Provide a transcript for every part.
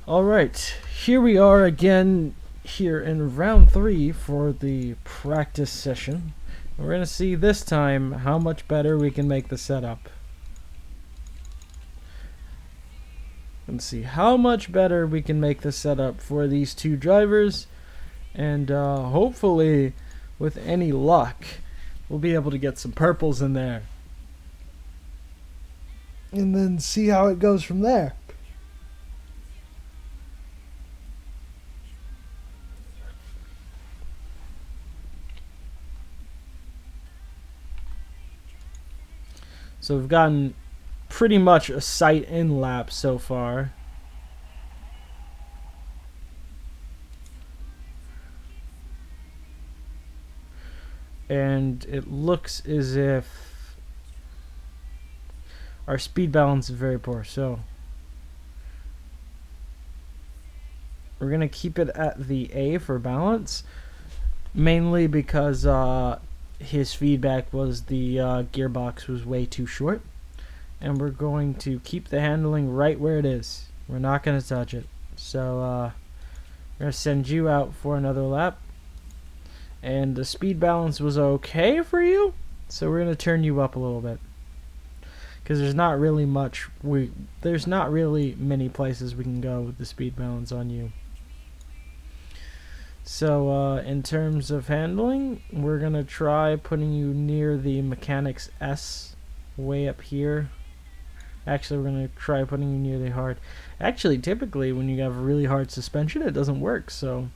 Alright, here we are again here in round 3 for the practice session. We're going to see this time how much better we can make the setup. And see how much better we can make the setup for these two drivers. And hopefully, with any luck, we'll be able to get some purples in there. And then see how it goes from there. So we've gotten pretty much a sight in lap so far. And it looks as if our speed balance is very poor. So we're going to keep it at the A for balance. Mainly because his feedback was the gearbox was way too short. And we're going to keep the handling right where it is. We're not going to touch it. So we're going to send you out for another lap. And the speed balance was okay for you. So we're going to turn you up a little bit. Because there's not really many places we can go with the speed balance on you. So in terms of handling, we're going to try putting you near the mechanics S, way up here. Actually, we're going to try putting you near the hard. Actually, typically when you have a really hard suspension, it doesn't work. So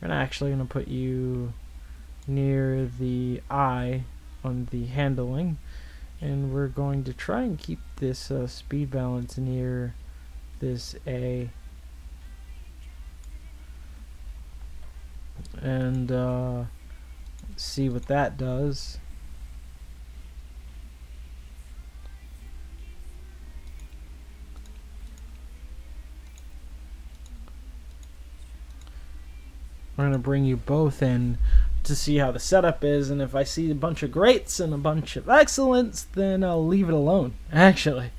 we're actually going to put you near the I on the handling. And we're going to try and keep this speed balance near this A. And see what that does. We're going to bring you both in to see how the setup is, and if I see a bunch of greats and a bunch of excellence, then I'll leave it alone, actually.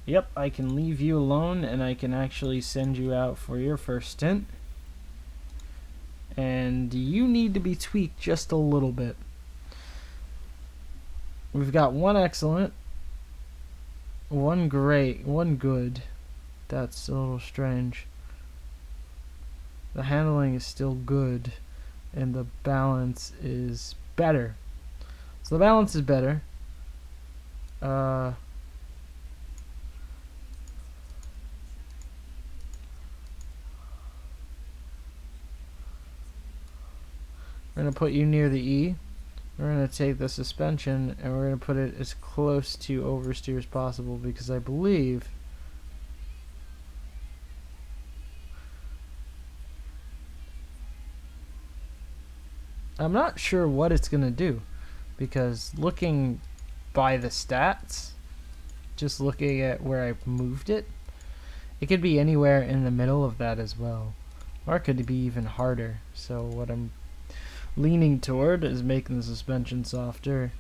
Yep, I can leave you alone, and I can actually send you out for your first stint. And you need to be tweaked just a little bit. We've got one excellent, one great, one good. That's a little strange. The handling is still good, and the balance is better. So the balance is better. We're going to put you near the E. We're going to take the suspension and we're going to put it as close to oversteer as possible, because I believe I'm not sure what it's going to do, because looking by the stats, just looking at where I moved it, it could be anywhere in the middle of that as well, or it could be even harder. So what I'm leaning toward is making the suspension softer,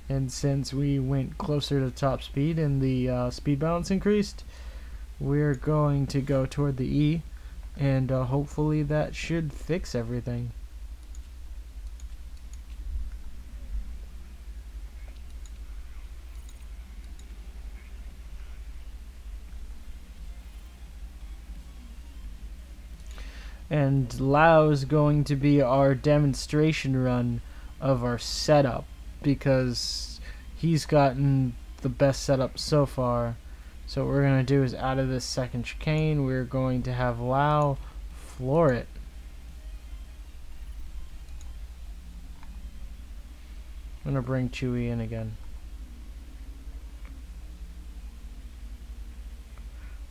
and since we went closer to top speed and the speed balance increased, we're going to go toward the E, and hopefully that should fix everything. And Lau's going to be our demonstration run of our setup, because he's gotten the best setup so far. So what we're going to do is, out of this second chicane, we're going to have Lau floor it. I'm going to bring Chewy in again.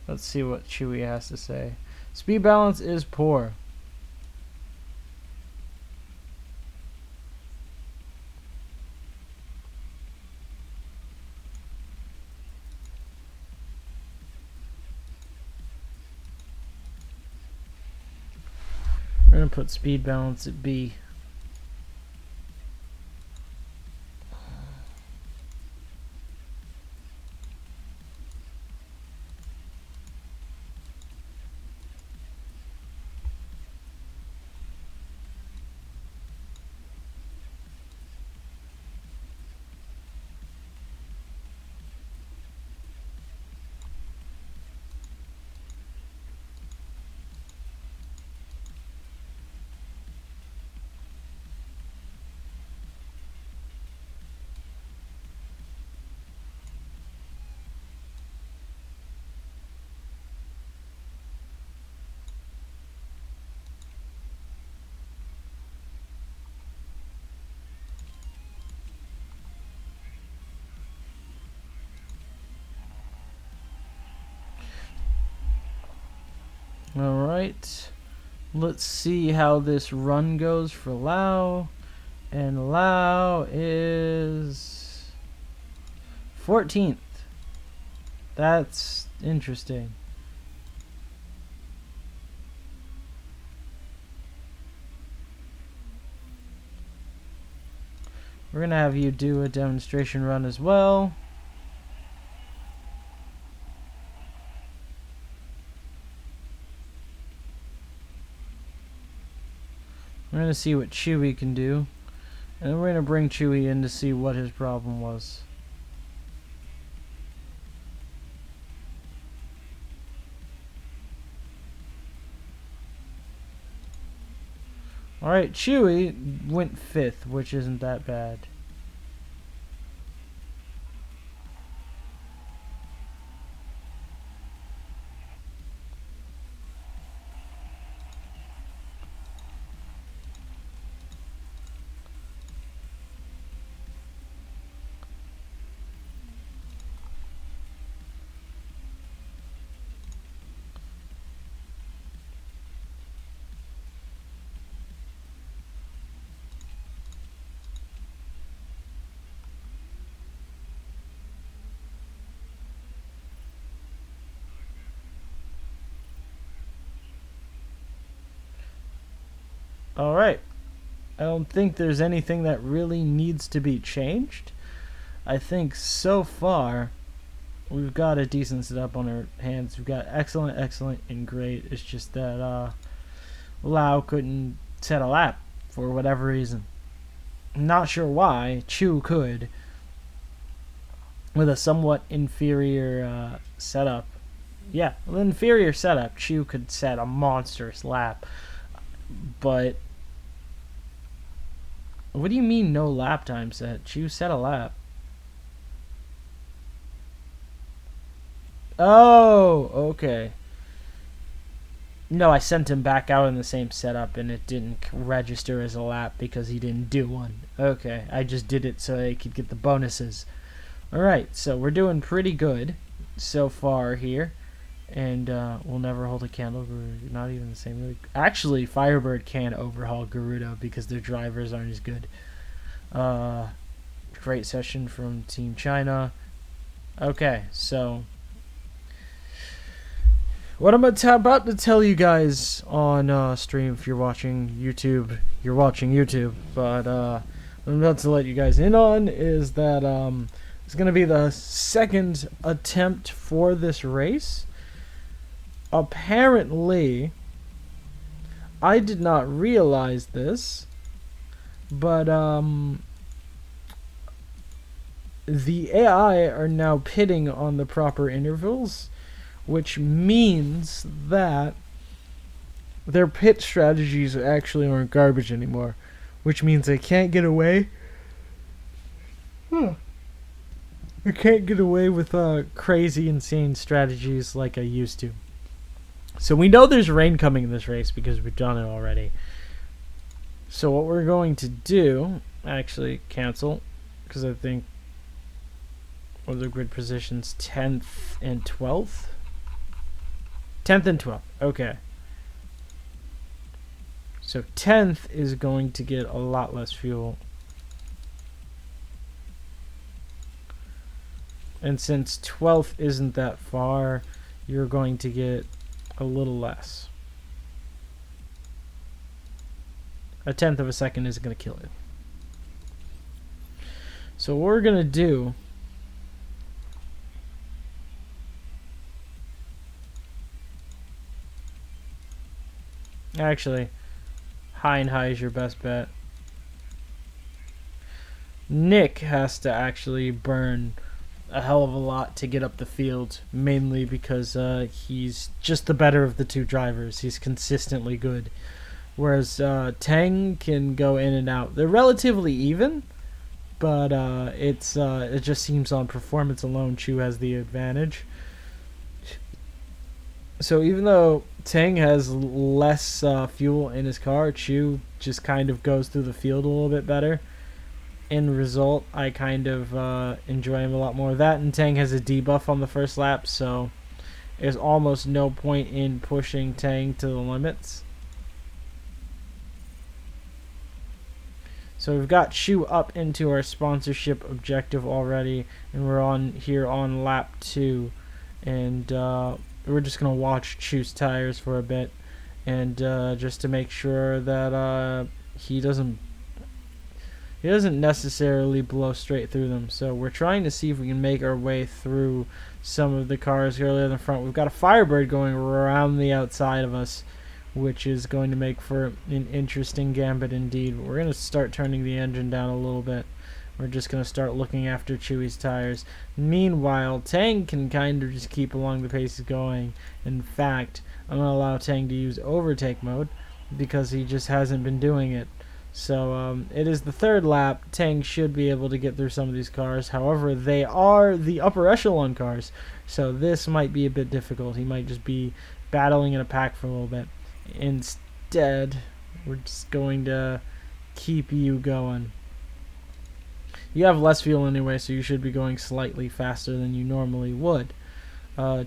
Let's see what Chewy has to say. Speed balance is poor. gonna put speed balance at B. Alright, let's see how this run goes for Lau. And Lau is 14th. That's interesting. We're gonna have you do a demonstration run as well. We're going to see what Chewie can do. And then we're going to bring Chewie in to see what his problem was. Alright, Chewie went 5th, which isn't that bad. Alright, I don't think there's anything that really needs to be changed. I think so far we've got a decent setup on our hands. We've got excellent, excellent, and great. It's just that Lau couldn't set a lap for whatever reason. I'm not sure why. Chu could with a somewhat inferior setup. Yeah, with an inferior setup, Chu could set a monstrous lap. But what do you mean no lap time set? Chu set a lap. Oh, okay. No, I sent him back out in the same setup and it didn't register as a lap because he didn't do one. Okay, I just did it so I could get the bonuses. Alright, so we're doing pretty good so far here. And we'll never hold a candle. We're not even the same league. Actually, Firebird can overhaul Garuda because their drivers aren't as good. Great session from Team China. Okay, so what I'm about to tell you guys on stream, if you're watching YouTube, you're watching YouTube. But what I'm about to let you guys in on is that it's going to be the second attempt for this race. Apparently, I did not realize this, but the AI are now pitting on the proper intervals, which means that their pit strategies actually aren't garbage anymore, which means they can't get away. They can't get away with crazy, insane strategies like I used to. So we know there's rain coming in this race because we've done it already. So what we're going to do, actually cancel, because I think what are the grid positions, 10th and 12th? 10th and 12th, okay. So 10th is going to get a lot less fuel. And since 12th isn't that far, you're going to get a little less. A tenth of a second isn't going to kill it. So what we're going to do... Actually, high and high is your best bet. Nick has to actually burn a hell of a lot to get up the field, mainly because he's just the better of the two drivers. He's consistently good. Whereas Tang can go in and out. They're relatively even, but it just seems on performance alone Chu has the advantage. So even though Tang has less fuel in his car, Chu just kind of goes through the field a little bit better. In result, I kind of enjoy him a lot more. That and Tang has a debuff on the first lap, so there's almost no point in pushing Tang to the limits. So we've got Chu up into our sponsorship objective already, and we're on here on lap 2, and we're just gonna watch Chu's tires for a bit, and just to make sure that he doesn't necessarily blow straight through them. So we're trying to see if we can make our way through some of the cars earlier in the front. We've got a Firebird going around the outside of us, which is going to make for an interesting gambit indeed. We're going to start turning the engine down a little bit. We're just going to start looking after Chewy's tires. Meanwhile, Tang can kind of just keep along the pace he's going. In fact, I'm going to allow Tang to use overtake mode because he just hasn't been doing it. So it is the third lap. Tang should be able to get through some of these cars. However, they are the upper echelon cars, so this might be a bit difficult. He might just be battling in a pack for a little bit. Instead, we're just going to keep you going. You have less fuel anyway, so you should be going slightly faster than you normally would.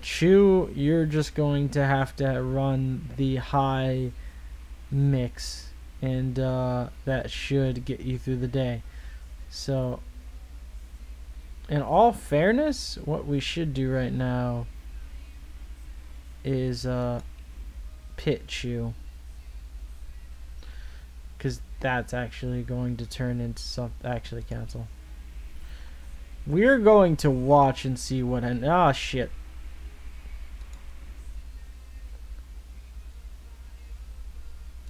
Chu, you're just going to have to run the high mix, and that should get you through the day. So, in all fairness, what we should do right now is pit Chu, because that's actually going to turn into something. Actually, cancel. We're going to watch and see what. Shit.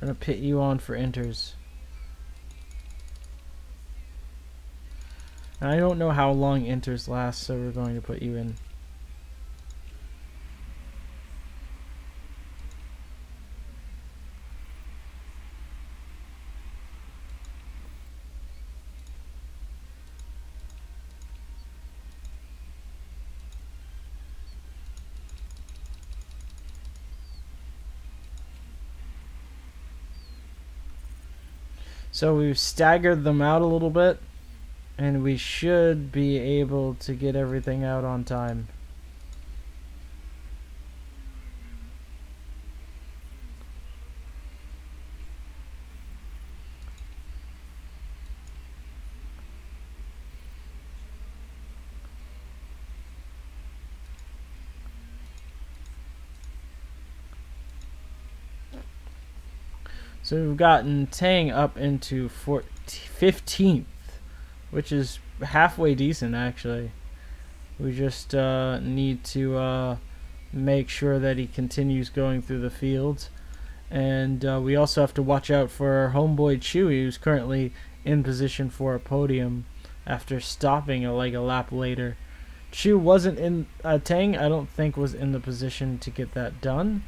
I'm gonna pit you on for inters. And I don't know how long inters last, so we're going to put you in. So we've staggered them out a little bit, and we should be able to get everything out on time. So we've gotten Tang up into 15th, which is halfway decent actually. We just need to make sure that he continues going through the field. And we also have to watch out for our homeboy Chewy, who's currently in position for a podium after stopping like a lap later. Chew wasn't in... Tang, I don't think, was in the position to get that done.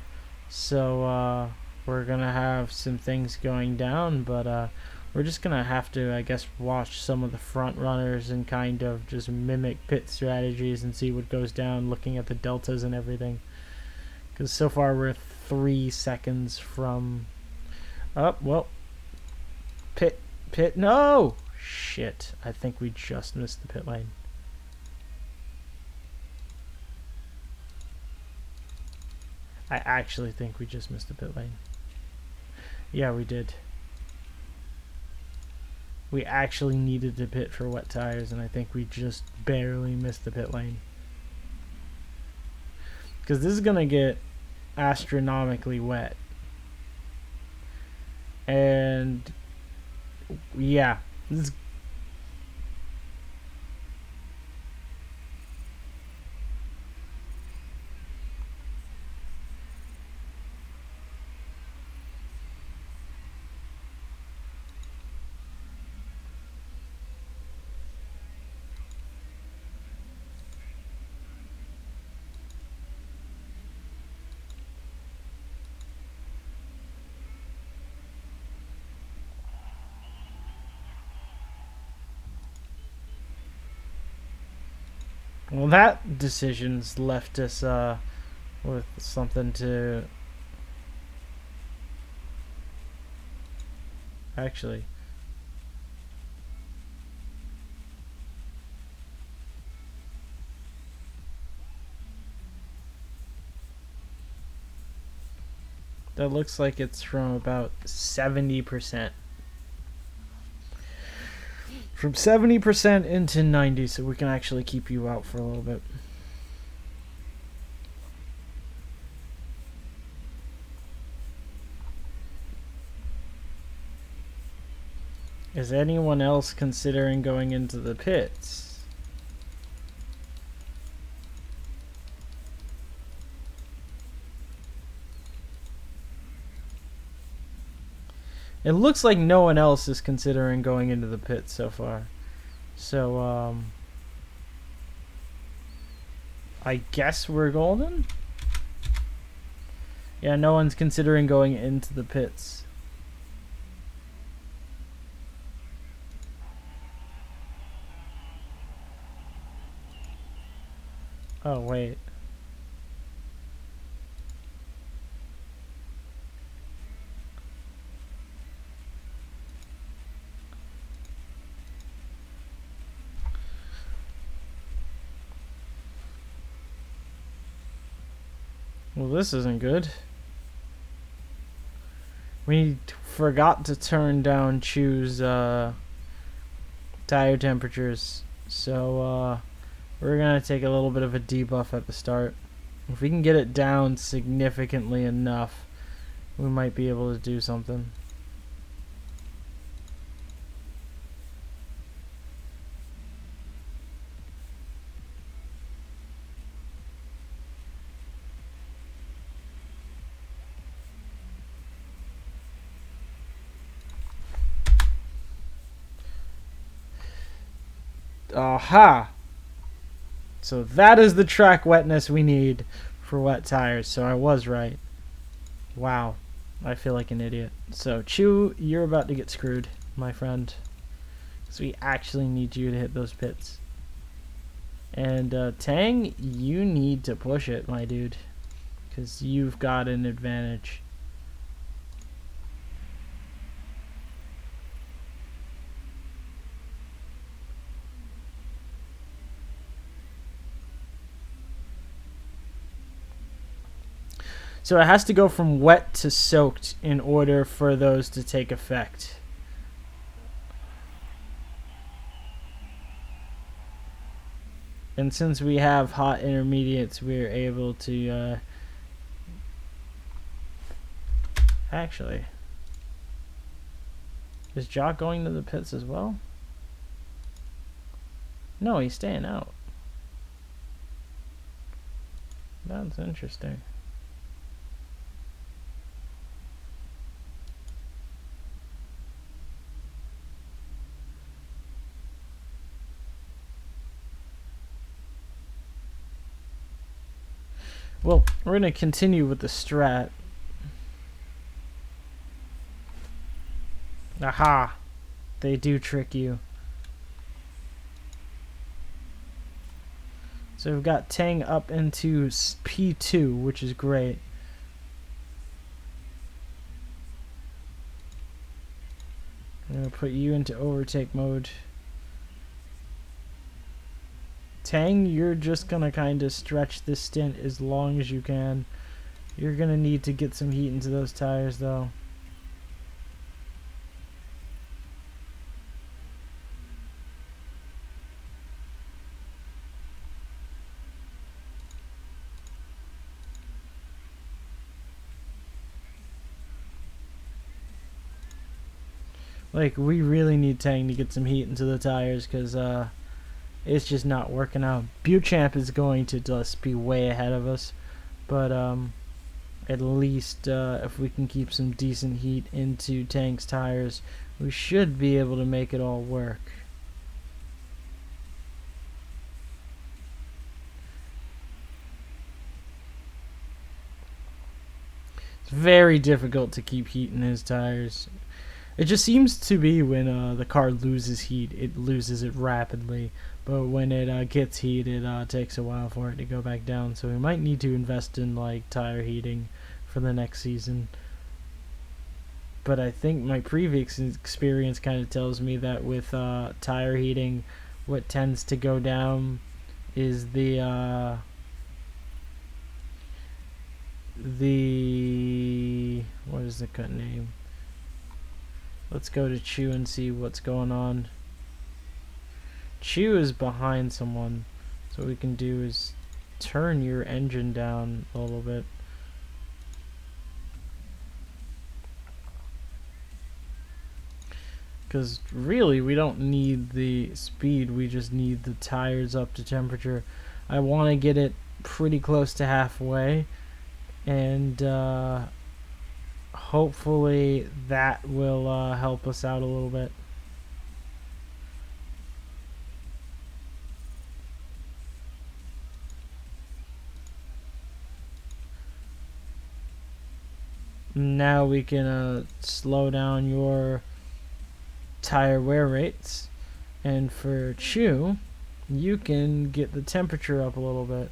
So we're going to have some things going down, but we're just going to have to, I guess, watch some of the front runners and kind of just mimic pit strategies and see what goes down, looking at the deltas and everything. Because so far we're 3 seconds from... Pit, no! Shit, I think we just missed the pit lane. I actually think we just missed the pit lane. Yeah, we did. We actually needed to pit for wet tires, and I think we just barely missed the pit lane. Because this is going to get astronomically wet. And Yeah. This is well, that decision's left us with something to actually. That looks like it's from about 70%. From 70% into 90, so we can actually keep you out for a little bit. Is anyone else considering going into the pits? It looks like no one else is considering going into the pits so far. So, I guess we're golden? Yeah, no one's considering going into the pits. Oh, wait. Well, this isn't good. We forgot to turn down choose tire temperatures. So, we're going to take a little bit of a debuff at the start. If we can get it down significantly enough, we might be able to do something. Aha! So that is the track wetness we need for wet tires. So I was right. Wow. I feel like an idiot. So Chew, you're about to get screwed, my friend. So we actually need you to hit those pits. And Tang, you need to push it, my dude. Because you've got an advantage. So it has to go from wet to soaked in order for those to take effect. And since we have hot intermediates, we're able to actually, is Jock going to the pits as well? No, he's staying out. That's interesting. Well, we're going to continue with the strat. Aha! They do trick you. So we've got Tang up into P2, which is great. I'm going to put you into overtake mode. Tang, you're just going to kind of stretch this stint as long as you can. You're going to need to get some heat into those tires, though. Like, we really need Tang to get some heat into the tires, because it's just not working out. Buchamp is going to just be way ahead of us, but at least if we can keep some decent heat into Tang's tires, we should be able to make it all work. It's very difficult to keep heat in his tires. It just seems to be when the car loses heat, it loses it rapidly. But when it gets heat, it takes a while for it to go back down. So we might need to invest in like tire heating for the next season. But I think my previous experience kind of tells me that with tire heating, what tends to go down is the what is the cut name? Let's go to Chew and see what's going on. Chew is behind someone, so what we can do is turn your engine down a little bit. Because really, we don't need the speed, we just need the tires up to temperature. I want to get it pretty close to halfway, and hopefully that will help us out a little bit. Now we can slow down your tire wear rates, and for Chew, you can get the temperature up a little bit.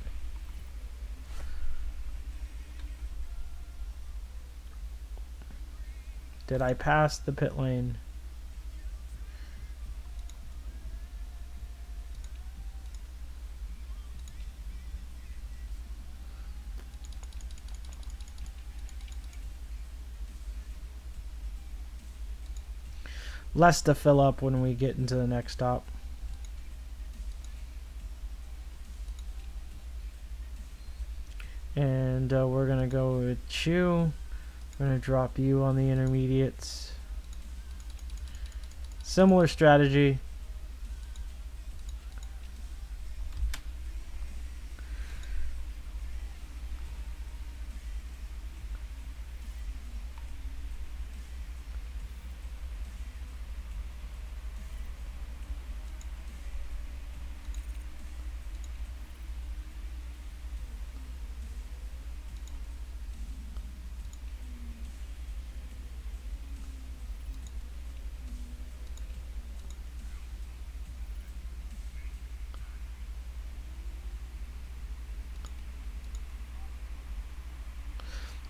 Did I pass the pit lane? Less to fill up when we get into the next stop. And we're gonna go with Chew. We're going to drop you on the intermediates. Similar strategy.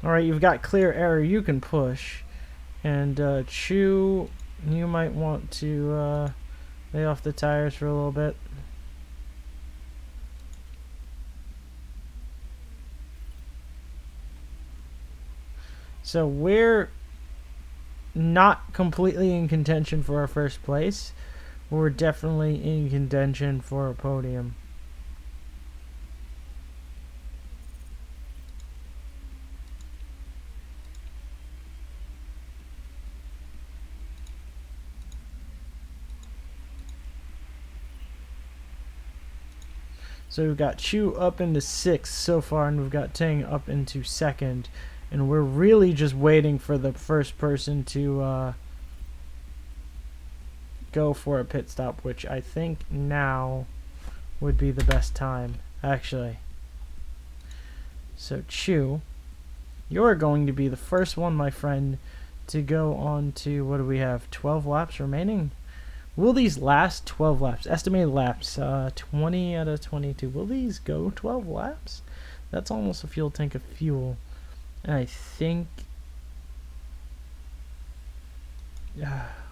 Alright, you've got clear air you can push. And Chew, you might want to lay off the tires for a little bit. So we're not completely in contention for our first place. We're definitely in contention for a podium. So we've got Chew up into 6th so far, and we've got Tang up into 2nd. And we're really just waiting for the first person to go for a pit stop, which I think now would be the best time, actually. So Chew, you're going to be the first one, my friend, to go on to, what do we have, 12 laps remaining? Will these last 12 laps? Estimated laps, 20 out of 22. Will these go 12 laps? That's almost a fuel tank of fuel. And I think...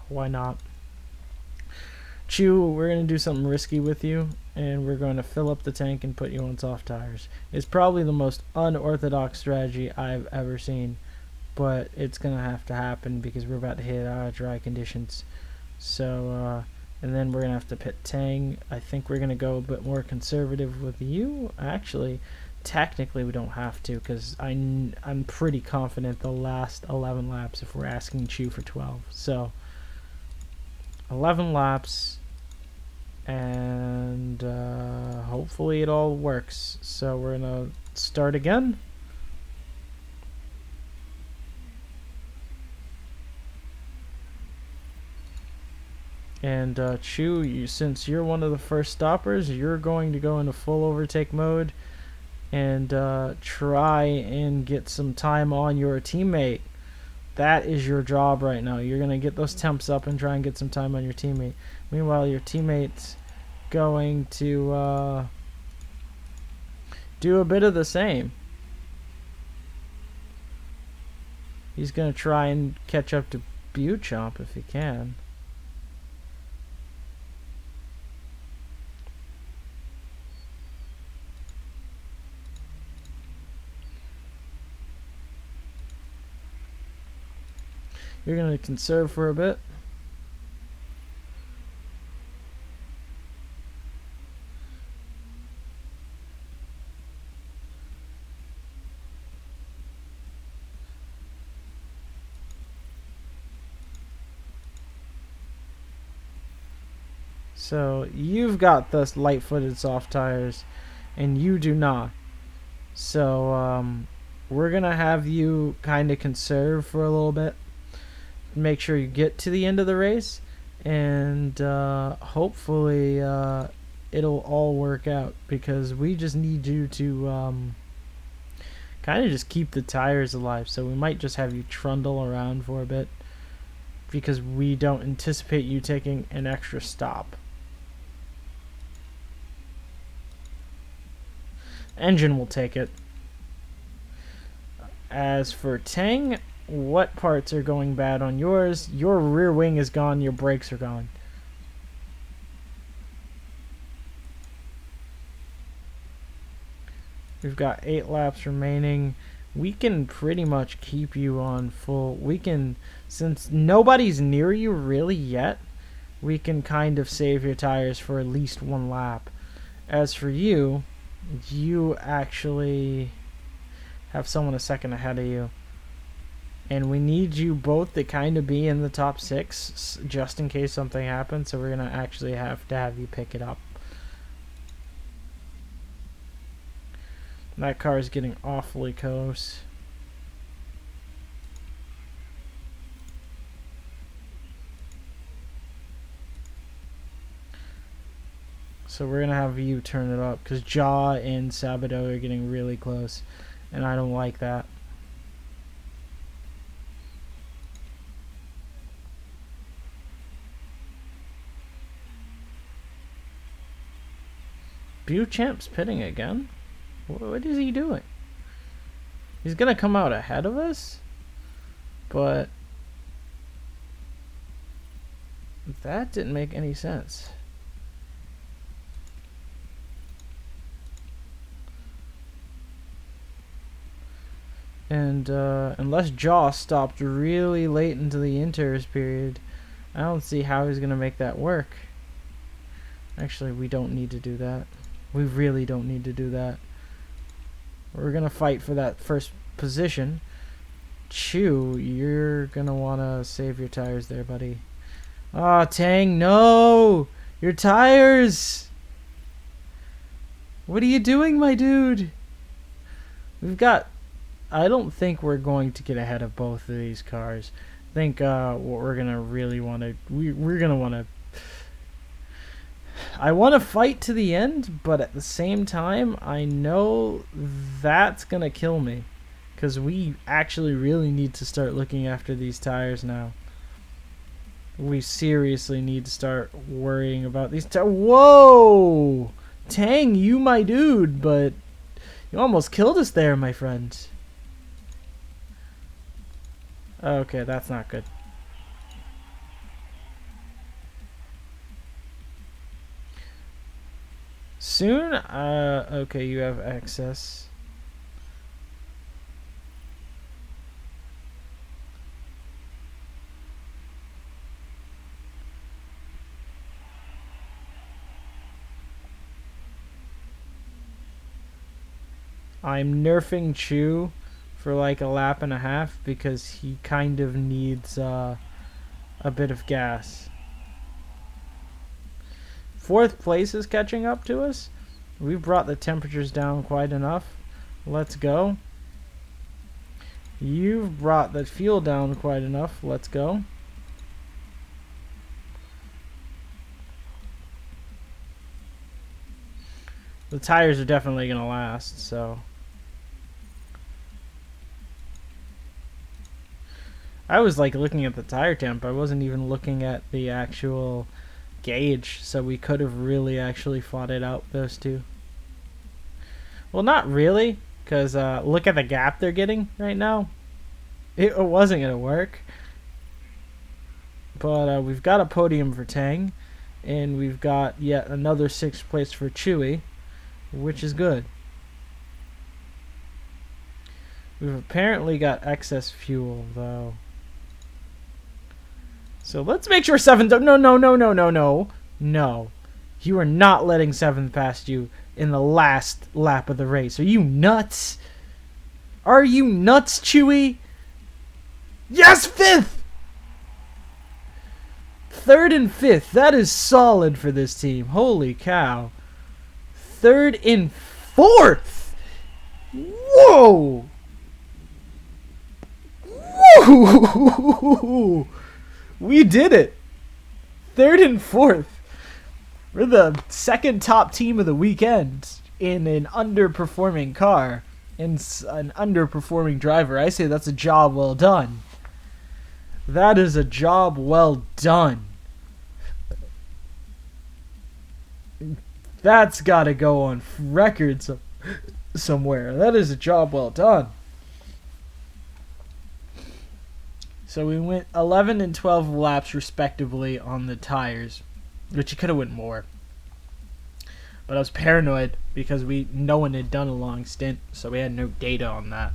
why not? Chew, we're going to do something risky with you, and we're going to fill up the tank and put you on soft tires. It's probably the most unorthodox strategy I've ever seen, but it's going to have to happen because we're about to hit dry conditions. So, and then we're going to have to pit Tang. I think we're going to go a bit more conservative with you. Actually, technically we don't have to, because I'm pretty confident the last 11 laps if we're asking Chew for 12. So, 11 laps, and hopefully it all works. So we're gonna start again. And Chu, since you're one of the first stoppers, you're going to go into full overtake mode and try and get some time on your teammate. That is your job right now. You're going to get those temps up and try and get some time on your teammate. Meanwhile, your teammate's going to do a bit of the same. He's going to try and catch up to Buchomp if he can. You're going to conserve for a bit. So you've got the light-footed soft tires, and you do not. So we're going to have you kind of conserve for a little bit. Make sure you get to the end of the race, and hopefully it'll all work out, because we just need you to kind of just keep the tires alive. So we might just have you trundle around for a bit, because we don't anticipate you taking an extra stop. Engine will take it. As for Tang, what parts are going bad on yours? Your rear wing is gone, your brakes are gone. We've got 8 laps remaining. We can pretty much keep you on full. We can, since nobody's near you really yet, we can kind of save your tires for at least 1 lap. As for you, you actually have someone a second ahead of you. And we need you both to kind of be in the top 6 just in case something happens. So we're going to actually have to have you pick it up. That car is getting awfully close. So we're going to have you turn it up, because Jaw and Sabado are getting really close. And I don't like that. Buchamp's pitting again? What is he doing? He's gonna come out ahead of us? But that didn't make any sense. And unless Jaw stopped really late into the inters period, I don't see how he's gonna make that work. Actually, we don't need to do that. We really don't need to do that. We're gonna fight for that first position. Chu, you're gonna wanna save your tires there, buddy. Ah, Tang, no! Your tires! What are you doing, my dude? We've got... I don't think we're going to get ahead of both of these cars. I think what we're gonna really wanna... We're gonna wanna... I want to fight to the end, but at the same time, I know that's going to kill me. Because we actually really need to start looking after these tires now. We seriously need to start worrying about these tires. Whoa! Tang, you my dude, but you almost killed us there, my friend. Okay, that's not good. Soon? Okay, you have access. I'm nerfing Chu for like a lap and a half because he kind of needs a bit of gas. 4th place is catching up to us. We've brought the temperatures down quite enough. Let's go. You've brought the fuel down quite enough. Let's go. The tires are definitely going to last, so. I was like looking at the tire temp. I wasn't even looking at the actual gauge, so we could have really actually fought it out, those two. Well, not really, because look at the gap they're getting right now. It wasn't going to work. But we've got a podium for Tang, and we've got yet another 6th place for Chewy, which is good. We've apparently got excess fuel, though. So let's make sure 7th... No. You are not letting 7th past you in the last lap of the race. Are you nuts? Are you nuts, Chewy? Yes, 5th! 3rd and 5th. That is solid for this team. Holy cow. 3rd and 4th. Whoa! Whoa! We did it. 3rd and 4th. We're the 2nd top team of the weekend in an underperforming car and an underperforming driver. I say that's a job well done. That is a job well done. That's got to go on record somewhere. That is a job well done. So we went 11 and 12 laps respectively on the tires, which you could have went more. But I was paranoid because no one had done a long stint, so we had no data on that.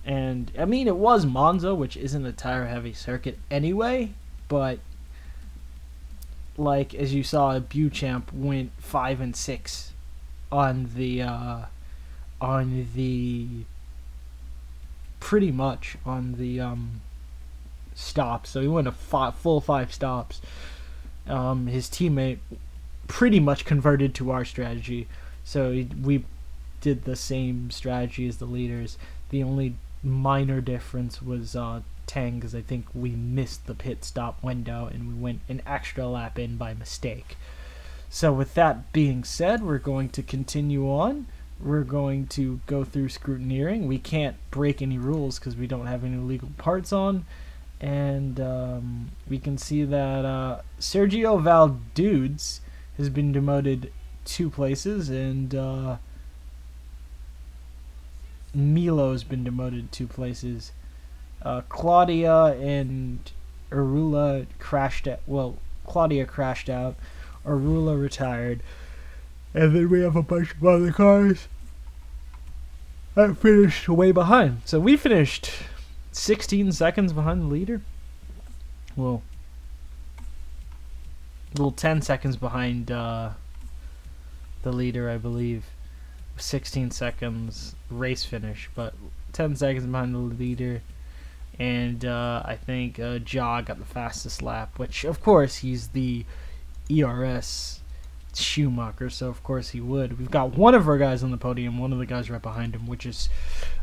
And I mean, it was Monza, which isn't a tire-heavy circuit anyway, but like as you saw, Beauchamp went 5 and 6 on the pretty much on the stops. So he went a full 5 stops. His teammate pretty much converted to our strategy, so we did the same strategy as the leaders. The only minor difference was Tang, because I think we missed the pit stop window and we went an extra lap in by mistake. So with that being said, we're going to continue on. We're going to go through scrutineering. We can't break any rules because we don't have any legal parts on. And we can see that Sergio Valdudes has been demoted 2 places, and Milo's been demoted 2 places. Claudia and Arula crashed out. Well, Claudia crashed out. Arula retired. And then we have a bunch of other cars that finished way behind. So we finished 16 seconds behind the leader. Well, 10 seconds behind the leader, I believe. 16 seconds race finish, but 10 seconds behind the leader. And I think Ja got the fastest lap, which of course he's the ERS Schumacher, so of course he would. We've got one of our guys on the podium, one of the guys right behind him, which is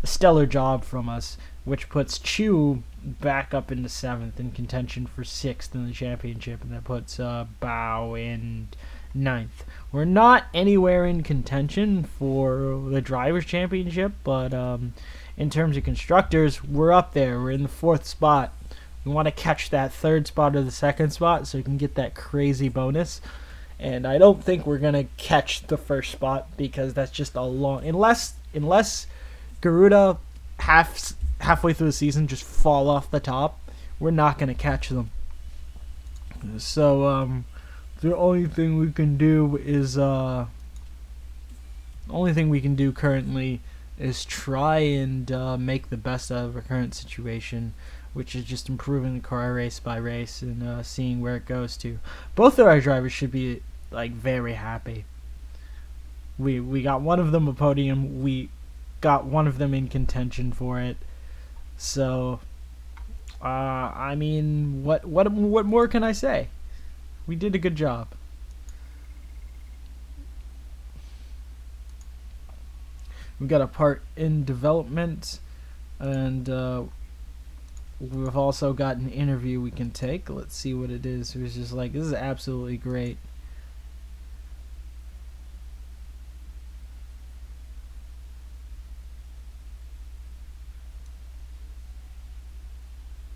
a stellar job from us, which puts Chu back up into 7th in contention for 6th in the championship, and that puts Bao in 9th. We're not anywhere in contention for the Drivers' Championship, but in terms of constructors, we're up there. We're in the 4th spot. We want to catch that 3rd spot or the 2nd spot so we can get that crazy bonus. And I don't think we're going to catch the 1st spot because that's just a long... Unless Garuda halfway through the season just fall off the top, we're not going to catch them. So the only thing we can do is... the only thing we can do currently is try and make the best out of our current situation, which is just improving the car race by race and seeing where it goes to. Both of our drivers should be like very happy. We got one of them a podium. We got one of them in contention for it. So, I mean, what more can I say? We did a good job. We've got a part in development, and we've also got an interview we can take. Let's see what it is. It was just like, this is absolutely great.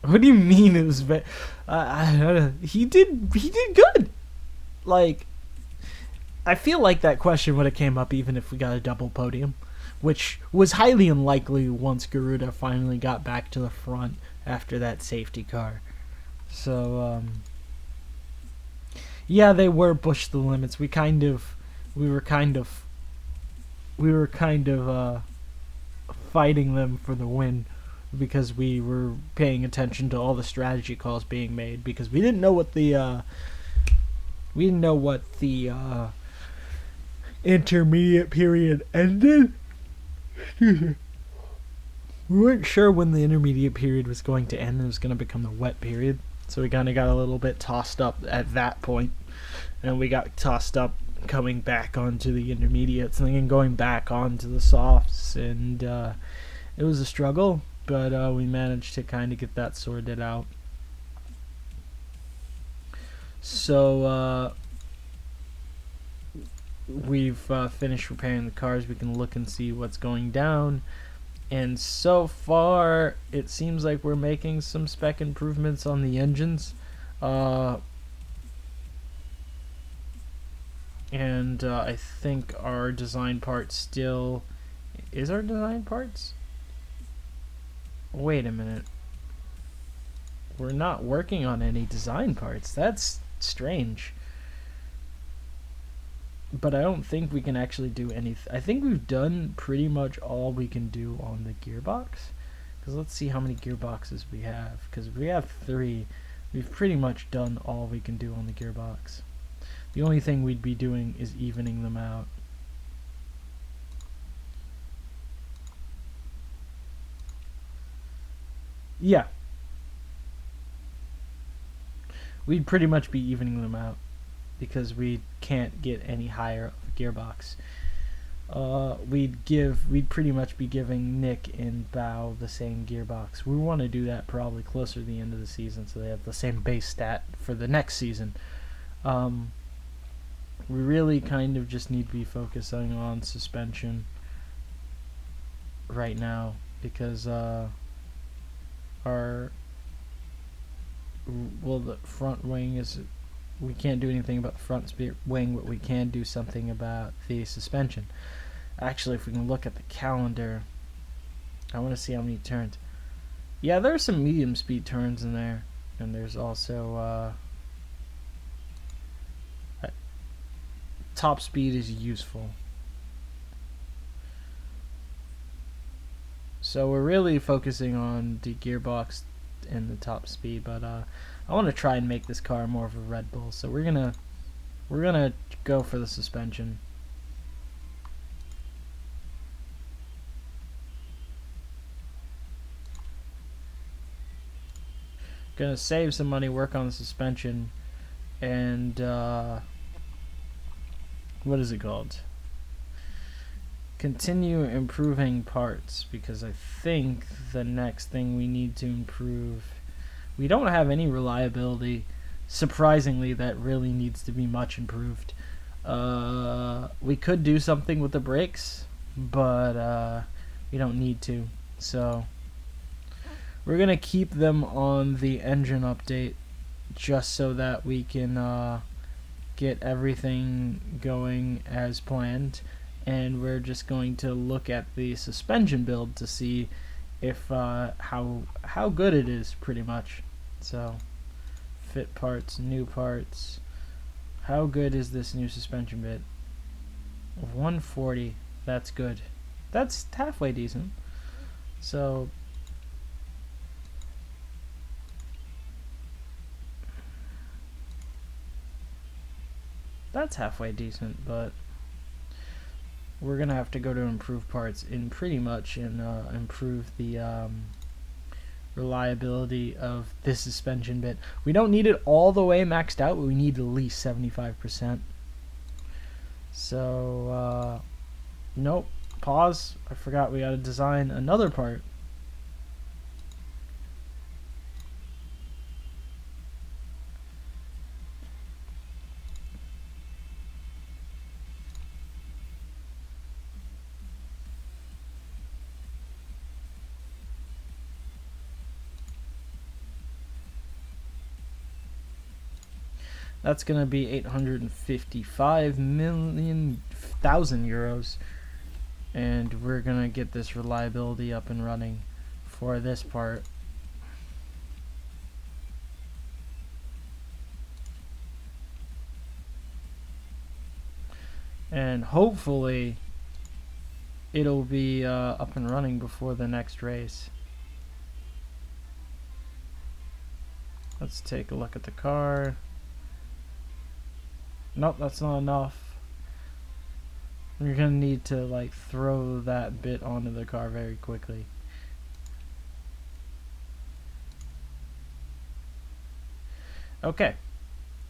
What do you mean it was he did good. Like, I feel like that question would have came up even if we got a double podium, which was highly unlikely once Garuda finally got back to the front after that safety car. So yeah, they were push the limits. We were kind of fighting them for the win, because we were paying attention to all the strategy calls being made, because we didn't know what the intermediate period ended. We weren't sure when the intermediate period was going to end. It was going to become the wet period, so we kind of got a little bit tossed up at that point, and we got tossed up coming back onto the intermediates and then going back onto the softs, and it was a struggle, but we managed to kind of get that sorted out. So we've finished repairing the cars. We can look and see what's going down, and so far it seems like we're making some spec improvements on the engines, and I think our design parts still is our design parts. Wait a minute, we're not working on any design parts. That's strange. But I don't think we can actually do anything. I think we've done pretty much all we can do on the gearbox. Because let's see how many gearboxes we have. Because we have 3. We've pretty much done all we can do on the gearbox. The only thing we'd be doing is evening them out. Yeah. We'd pretty much be evening them out, because we can't get any higher of a gearbox. We'd pretty much be giving Nick and Bao the same gearbox. We want to do that probably closer to the end of the season, so they have the same base stat for the next season. We really kind of just need to be focusing on suspension right now, because the front wing is, we can't do anything about the front wing, but we can do something about the suspension. Actually, if we can look at the calendar, I want to see how many turns. Yeah, there are some medium speed turns in there, and there's also top speed is useful. So we're really focusing on the gearbox and the top speed, but I want to try and make this car more of a Red Bull, so we're gonna go for the suspension. Gonna save some money, work on the suspension, and what is it called? Continue improving parts, because I think the next thing we need to improve, we don't have any reliability, surprisingly, that really needs to be much improved. We could do something with the brakes, but we don't need to, so we're gonna keep them on the engine update just so that we can get everything going as planned. And we're just going to look at the suspension build to see if how good it is, pretty much. So fit parts, new parts. How good is this new suspension bit? 140. That's good. That's halfway decent. So that's halfway decent, but we're gonna have to go to improve parts and pretty much improve the reliability of this suspension bit. We don't need it all the way maxed out, but we need at least 75%. So nope, pause. I forgot we gotta design another part. That's gonna be 855,000,000 euros, and we're gonna get this reliability up and running for this part. And hopefully it'll be up and running before the next race. Let's take a look at the car. Nope, that's not enough. You're gonna need to like throw that bit onto the car very quickly. Okay,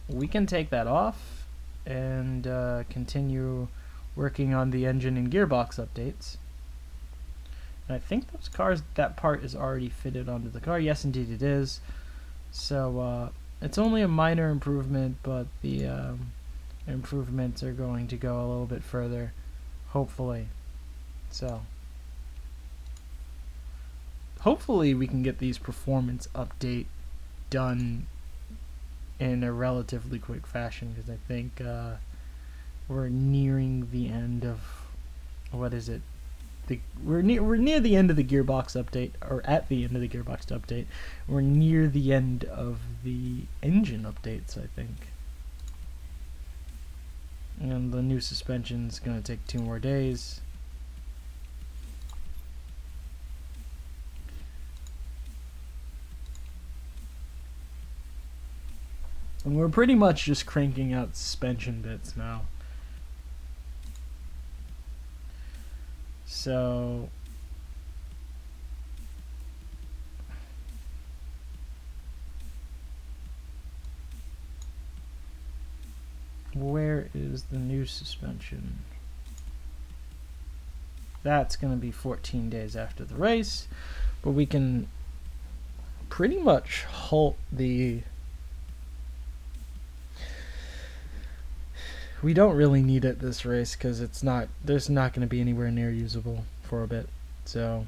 we can take that off and continue working on the engine and gearbox updates. And I think that part is already fitted onto the car. Yes, indeed it is. So it's only a minor improvement, but the improvements are going to go a little bit further, hopefully. So hopefully we can get these performance update done in a relatively quick fashion, because I think we're nearing the end of we're near the end of the gearbox update, or at the end of the gearbox update. We're near the end of the engine updates, I think. And the new suspension's gonna take 2 more days. And we're pretty much just cranking out suspension bits now. So where is the new suspension? That's going to be 14 days after the race, but we can pretty much halt the... We don't really need it this race because there's not going to be anywhere near usable for a bit. So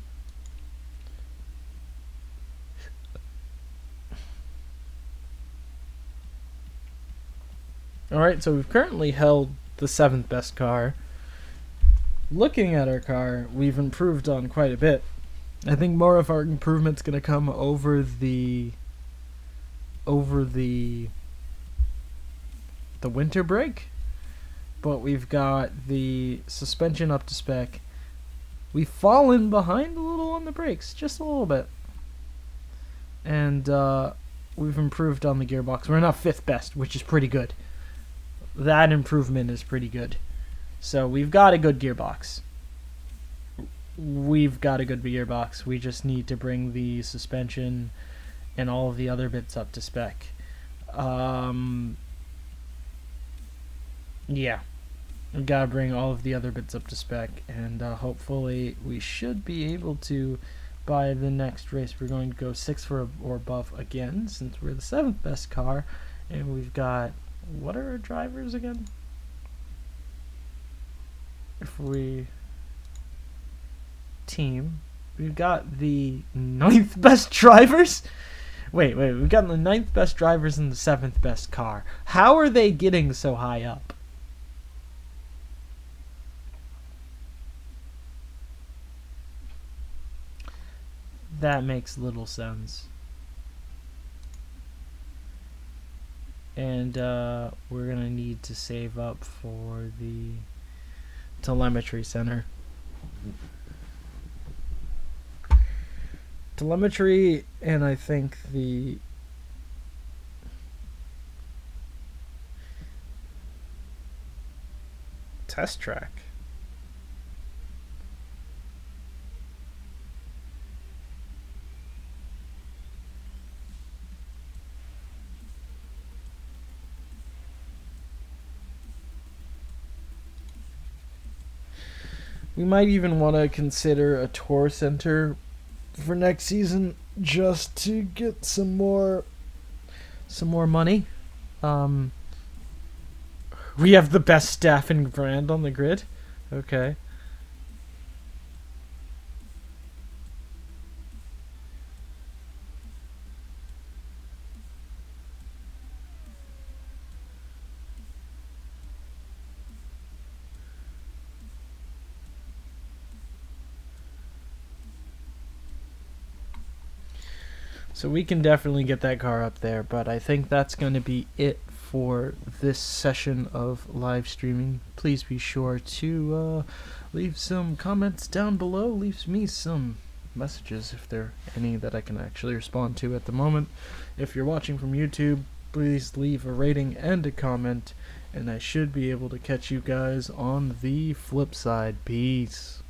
alright, so we've currently held the 7th best car. Looking at our car, we've improved on quite a bit. I think more of our improvement's going to come over the winter break. But we've got the suspension up to spec. We've fallen behind a little on the brakes, just a little bit. And we've improved on the gearbox. We're now 5th best, which is pretty good. That improvement is pretty good. So we've got a good gearbox. We just need to bring the suspension and all of the other bits up to spec. Yeah. We've got to bring all of the other bits up to spec, and hopefully we should be able to, by the next race, we're going to go 6th or above again, since we're the 7th best car, and we've got, what are our drivers again? If we team, we've got the 9th best drivers? Wait, we've got the 9th best drivers and the 7th best car. How are they getting so high up? That makes little sense. And we're gonna need to save up for the telemetry center. Telemetry, and I think the test track. We might even want to consider a tour center for next season just to get some more money. We have the best staffing brand on the grid. Okay. So we can definitely get that car up there, but I think that's going to be it for this session of live streaming. Please be sure to leave some comments down below. Leave me some messages if there are any that I can actually respond to at the moment. If you're watching from YouTube, please leave a rating and a comment, and I should be able to catch you guys on the flip side. Peace.